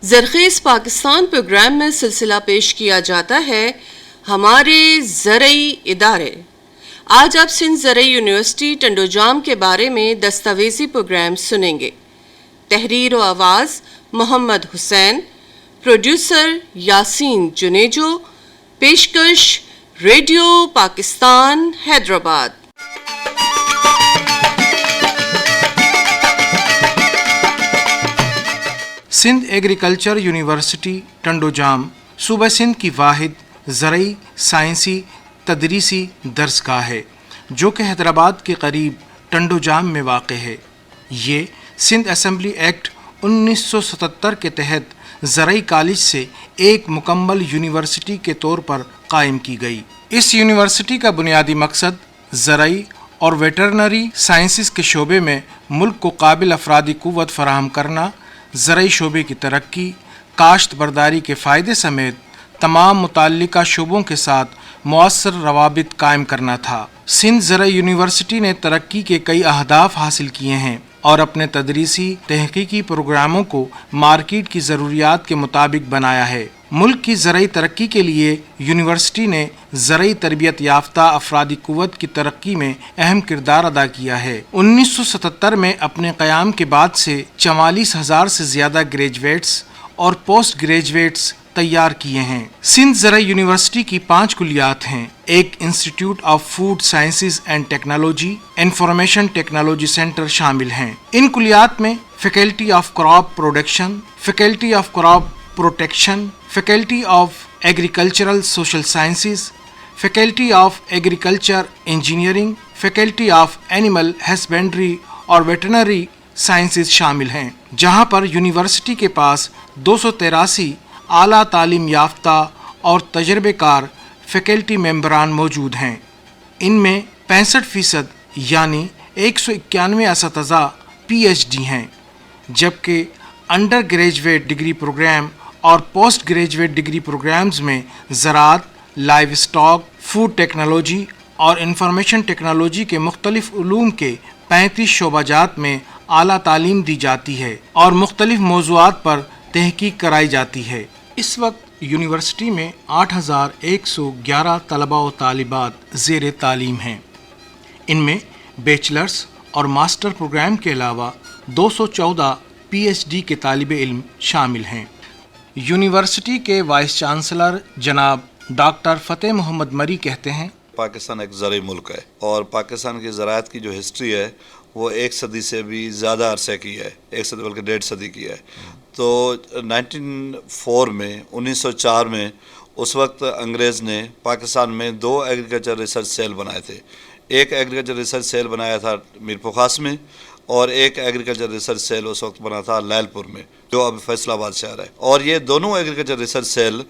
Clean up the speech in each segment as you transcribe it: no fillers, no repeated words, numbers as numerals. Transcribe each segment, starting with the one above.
زرخیز پاکستان پروگرام میں سلسلہ پیش کیا جاتا ہے ہمارے زرعی ادارے۔ آج آپ سندھ زرعی یونیورسٹی ٹنڈوجام کے بارے میں دستاویزی پروگرام سنیں گے۔ تحریر و آواز محمد حسین، پروڈیوسر یاسین جنیجو، پیشکش radio Pakistan Hyderabad. Sindh Agriculture University Tandojam صوبہ سندھ کی واحد زرعی سائنسی تدریسی درسگاہ ہے جو کہ حیدرآباد کے قریب ٹنڈوجام میں واقع ہے۔ یہ سندھ اسمبلی ایکٹ 1977 کے تحت زرعی کالج سے ایک مکمل یونیورسٹی کے طور پر قائم کی گئی۔ اس یونیورسٹی کا بنیادی مقصد زرعی اور ویٹرنری سائنسز کے شعبے میں ملک کو قابل افرادی قوت فراہم کرنا، زرعی شعبے کی ترقی، کاشت برداری کے فائدے سمیت تمام متعلقہ شعبوں کے ساتھ مؤثر روابط قائم کرنا تھا۔ سندھ زرعی یونیورسٹی نے ترقی کے کئی اہداف حاصل کیے ہیں اور اپنے تدریسی تحقیقی پروگراموں کو مارکیٹ کی ضروریات کے مطابق بنایا ہے۔ ملک کی زرعی ترقی کے لیے یونیورسٹی نے زرعی تربیت یافتہ افرادی قوت کی ترقی میں اہم کردار ادا کیا ہے۔ 1977 میں اپنے قیام کے بعد سے 44,000 سے زیادہ گریجویٹس اور پوسٹ گریجویٹس تیار کیے ہیں۔ سندھ زرعی یونیورسٹی کی 5 کلیات ہیں۔ ایک institute of food sciences and technology, information technology centre شامل ہیں۔ ان کلیات میں faculty of crop production, faculty of crop protection, faculty of agricultural social sciences, faculty of agriculture engineering, faculty of animal husbandry اور veterinary sciences شامل ہیں، جہاں پر university کے پاس 283 اعلیٰ تعلیم یافتہ اور تجربہ کار فیکلٹی ممبران موجود ہیں۔ ان میں 65% یعنی 191 اساتذہ پی ایچ ڈی ہیں، جبکہ انڈر گریجویٹ ڈگری پروگرام اور پوسٹ گریجویٹ ڈگری پروگرامز میں زراعت، لائیو اسٹاک، فوڈ ٹیکنالوجی اور انفارمیشن ٹیکنالوجی کے مختلف علوم کے 35 شعبہ جات میں اعلیٰ تعلیم دی جاتی ہے اور مختلف موضوعات پر تحقیق کرائی جاتی ہے۔ اس وقت یونیورسٹی میں 8,111 طلباء و طالبات زیر تعلیم ہیں۔ ان میں بیچلرز اور ماسٹر پروگرام کے علاوہ 214 پی ایچ ڈی کے طالب علم شامل ہیں۔ یونیورسٹی کے وائس چانسلر جناب ڈاکٹر فتح محمد مری کہتے ہیں، پاکستان ایک زرعی ملک ہے اور پاکستان کی زراعت کی جو ہسٹری ہے وہ 1 صدی سے بھی زیادہ عرصے کی ہے، 1 صدی بلکہ 1.5 صدی کی ہے۔ تو 1904 میں اس وقت انگریز نے پاکستان میں 2 ایگریکلچر ریسرچ سیل بنائے تھے۔ ایک ایگریکلچر ریسرچ سیل بنایا تھا میرپورخاص میں اور ایک ایگریکلچر ریسرچ سیل اس وقت بنا تھا لیل پور میں، جو اب فیصل آباد شہر ہے۔ اور یہ دونوں ایگریکلچر ریسرچ سیل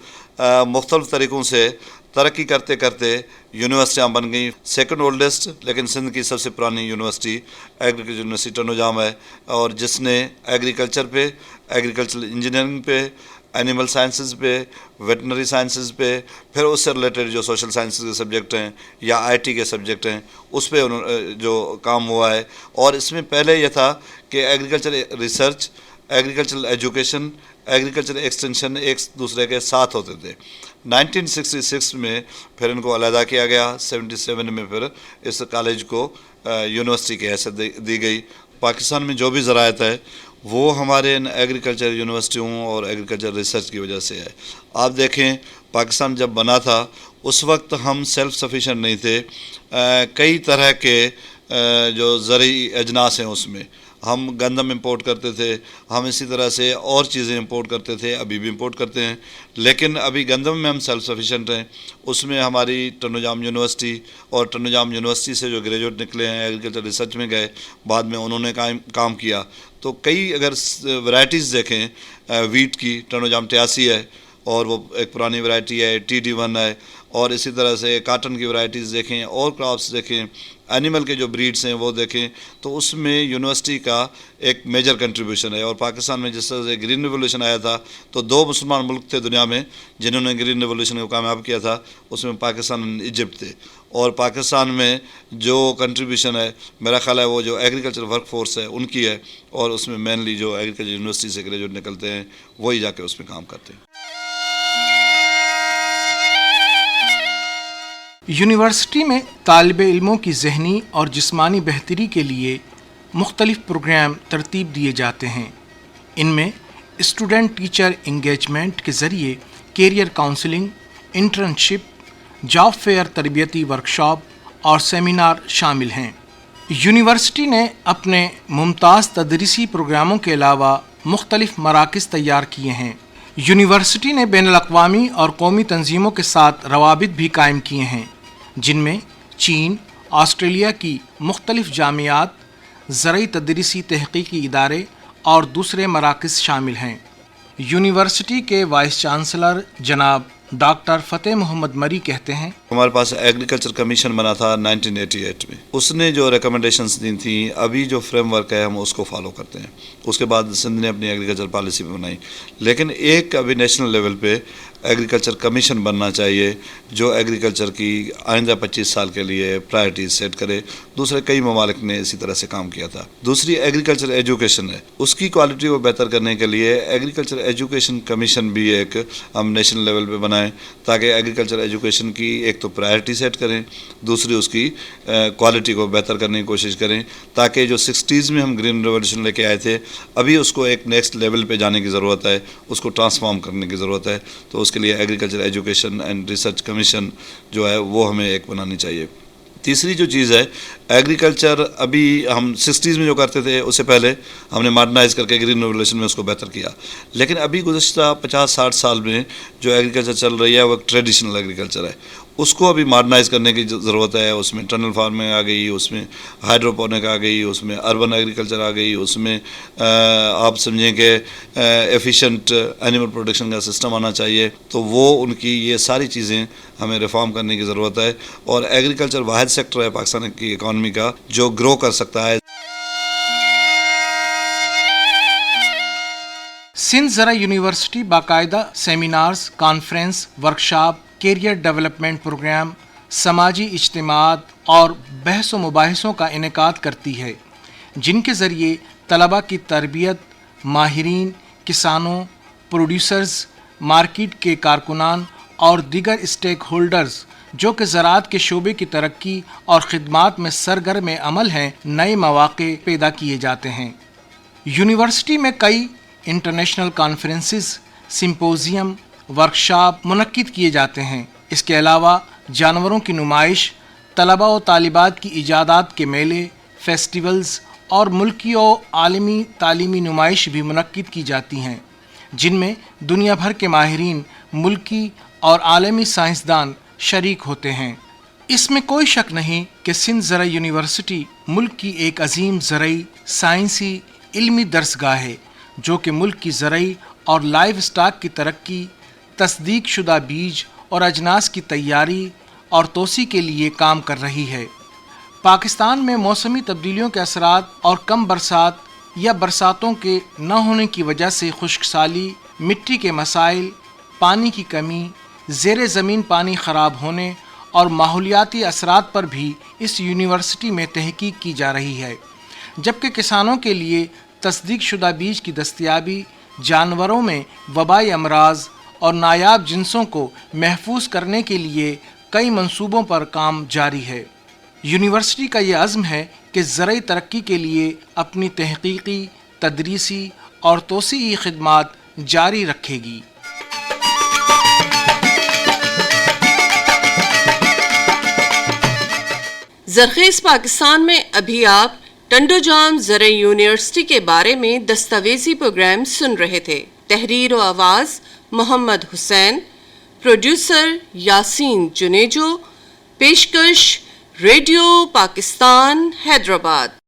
مختلف طریقوں سے ترقی کرتے کرتے یونیورسٹیاں بن گئیں۔ سیکنڈ اولڈسٹ لیکن سندھ کی سب سے پرانی یونیورسٹی ایگریکلچر یونیورسٹی ٹنڈوجام ہے، اور جس نے ایگریکلچر پہ، ایگریکلچرل انجینئرنگ پہ، اینیمل سائنسز پہ، ویٹنری سائنسز پہ، پھر اس سے ریلیٹڈ جو سوشل سائنسز کے سبجیکٹ ہیں یا آئی ٹی کے سبجیکٹ ہیں اس پہ جو کام ہوا ہے۔ اور اس میں پہلے یہ تھا کہ agriculture research, agricultural education, agriculture extension ایک دوسرے کے ساتھ ہوتے تھے۔ 1966 میں پھر ان کو علیحدہ کیا گیا، 77 میں پھر اس کالج کو یونیورسٹی کی حیثیت دی گئی۔ پاکستان میں جو بھی زراعت ہے وہ ہمارے ان ایگریکلچر یونیورسٹیوں اور ایگریکلچر ریسرچ کی وجہ سے ہے۔ آپ دیکھیں پاکستان جب بنا تھا اس وقت ہم سیلف سفیشینٹ نہیں تھے، کئی طرح کے جو زرعی اجناس ہیں اس میں ہم گندم امپورٹ کرتے تھے، ہم اسی طرح سے اور چیزیں امپورٹ کرتے تھے، ابھی بھی امپورٹ کرتے ہیں، لیکن ابھی گندم میں ہم سیلف سفیشینٹ ہیں۔ اس میں ہماری ٹنڈوجام یونیورسٹی اور ٹنڈوجام یونیورسٹی سے جو گریجویٹ نکلے ہیں ایگریکلچر ریسرچ میں گئے، بعد میں انہوں نے کام کیا، تو کئی اگر ورائٹیز دیکھیں ویٹ کی، ٹنڈوجام 83 ہے اور وہ ایک پرانی ورائٹی ہے، TD1 ہے، اور اسی طرح سے کاٹن کی ورائٹیز دیکھیں اور کراپس دیکھیں، اینیمل کے جو بریڈس ہیں وہ دیکھیں تو اس میں یونیورسٹی کا ایک میجر کنٹریبیوشن ہے. اور پاکستان میں جس طرح سے گرین ریولوشن آیا تھا تو 2 مسلمان ملک تھے دنیا میں جنہوں نے گرین ریولوشن کو کامیاب کیا تھا, اس میں پاکستان اور ایجپٹ تھے. اور پاکستان میں جو کنٹریبیوشن ہے میرا خیال ہے وہ جو ایگریکلچر ورک فورس ہے ان کی ہے, اور اس میں مینلی جو ایگریکلچر یونیورسٹی سے گریجویٹ نکلتے ہیں وہی جا کے اس میں کام کرتے ہیں. یونیورسٹی میں طالب علموں کی ذہنی اور جسمانی بہتری کے لیے مختلف پروگرام ترتیب دیے جاتے ہیں. ان میں اسٹوڈنٹ ٹیچر انگیجمنٹ کے ذریعے career counselling, internship, job fair, تربیتی ورکشاپ اور سیمینار شامل ہیں. یونیورسٹی نے اپنے ممتاز تدریسی پروگراموں کے علاوہ مختلف مراکز تیار کیے ہیں. یونیورسٹی نے بین الاقوامی اور قومی تنظیموں کے ساتھ روابط بھی قائم کیے ہیں جن میں چین, آسٹریلیا کی مختلف جامعات, زرعی تدریسی تحقیقی ادارے اور دوسرے مراکز شامل ہیں. یونیورسٹی کے وائس چانسلر جناب ڈاکٹر فتح محمد مری کہتے ہیں, ہمارے پاس ایگریکلچر کمیشن بنا تھا 1988 میں. اس نے جو ریکمنڈیشنز دی تھیں, ابھی جو فریم ورک ہے ہم اس کو فالو کرتے ہیں. اس کے بعد سندھ نے اپنی ایگریکلچر پالیسی بھی بنائی, لیکن ایک ابھی نیشنل لیول پہ ایگریکلچر کمیشن بننا چاہیے جو ایگریکلچر کی آئندہ 25 سال کے لیے پرائرٹیز سیٹ کرے. دوسرے کئی ممالک نے اسی طرح سے کام کیا تھا. دوسری ایگریکلچر ایجوکیشن ہے, اس کی کوالٹی کو بہتر کرنے کے لیے ایگریکلچر ایجوکیشن کمیشن بھی ایک ہم نیشنل لیول پہ بنائیں تاکہ ایگریکلچر ایجوکیشن کی ایک تو پرائرٹی سیٹ کریں, دوسری اس کی کوالٹی کو بہتر کرنے کی کوشش کریں تاکہ جو 60s میں ہم گرین ریولوشن لے کے آئے تھے ابھی اس کو ایک نیکسٹ لیول پہ جانے کی ضرورت ہے, اس کو ٹرانسفارم کرنے کی ضرورت ہے. تو اس کے لیے agriculture education and research commission جو ہے وہ ہمیں ایک بنانی چاہیے. تیسری جو چیز ہے, ایگریکلچر ابھی ہم 60s میں جو کرتے تھے اس سے پہلے ہم نے ماڈرنائز کر کے گرین ریولوشن میں اس کو بہتر کیا, لیکن ابھی گزشتہ 50-60 سال میں جو ایگریکلچر چل رہی ہے وہ ایک ٹریڈیشنل ایگریکلچر ہے. اس کو ابھی ماڈرنائز کرنے کی ضرورت ہے. اس میں ٹنل فارمنگ آ گئی, اس میں ہائیڈروپونک آ گئی, اس میں اربن ایگریکلچر آ گئی, اس میں آپ سمجھیں کہ ایفیشینٹ اینیمل پروڈکشن کا سسٹم آنا چاہیے. تو وہ ان کی یہ ساری چیزیں ہمیں ریفارم کرنے کی ضرورت ہے. اور ایگریکلچر واحد سیکٹر ہے پاکستان کی اکانومی کا جو گرو کر سکتا ہے. سندھ زرعی یونیورسٹی باقاعدہ seminars, conference, workshop, career development programme, سماجی اجتماعات اور بحث و مباحثوں کا انعقاد کرتی ہے جن کے ذریعے طلباء کی تربیت, ماہرین, کسانوں, پروڈیوسرز, مارکیٹ کے کارکنان اور دیگر اسٹیک ہولڈرز جو کہ زراعت کے شعبے کی ترقی اور خدمات میں سرگرم عمل ہیں نئے مواقع پیدا کیے جاتے ہیں. یونیورسٹی میں کئی انٹرنیشنل کانفرنسز, سمپوزیم, ورکشاپ منعقد کیے جاتے ہیں. اس کے علاوہ جانوروں کی نمائش, طلباء و طالبات کی ایجادات کے میلے, فیسٹیولز اور ملکی و عالمی تعلیمی نمائش بھی منعقد کی جاتی ہیں جن میں دنیا بھر کے ماہرین, ملکی اور عالمی سائنسدان شریک ہوتے ہیں. اس میں کوئی شک نہیں کہ سندھ زرعی یونیورسٹی ملک کی ایک عظیم زرعی, سائنسی, علمی درسگاہ ہے جو کہ ملک کی زرعی اور لائیو اسٹاک کی ترقی, تصدیق شدہ بیج اور اجناس کی تیاری اور توسیع کے لیے کام کر رہی ہے. پاکستان میں موسمی تبدیلیوں کے اثرات اور کم برسات یا برساتوں کے نہ ہونے کی وجہ سے خشک سالی, مٹی کے مسائل, پانی کی کمی, زیر زمین پانی خراب ہونے اور ماحولیاتی اثرات پر بھی اس یونیورسٹی میں تحقیق کی جا رہی ہے, جبکہ کسانوں کے لیے تصدیق شدہ بیج کی دستیابی, جانوروں میں وبائی امراض اور نایاب جنسوں کو محفوظ کرنے کے لیے کئی منصوبوں پر کام جاری ہے. یونیورسٹی کا یہ عزم ہے کہ زرعی ترقی کے لیے اپنی تحقیقی, تدریسی اور توسیعی خدمات جاری رکھے گی. زرخیز پاکستان میں ابھی آپ ٹنڈو جام زرعی یونیورسٹی کے بارے میں دستاویزی پروگرام سن رہے تھے. تحریر و آواز محمد حسین, پروڈیوسر یاسین جنیجو, پیشکش ریڈیو پاکستان حیدرآباد.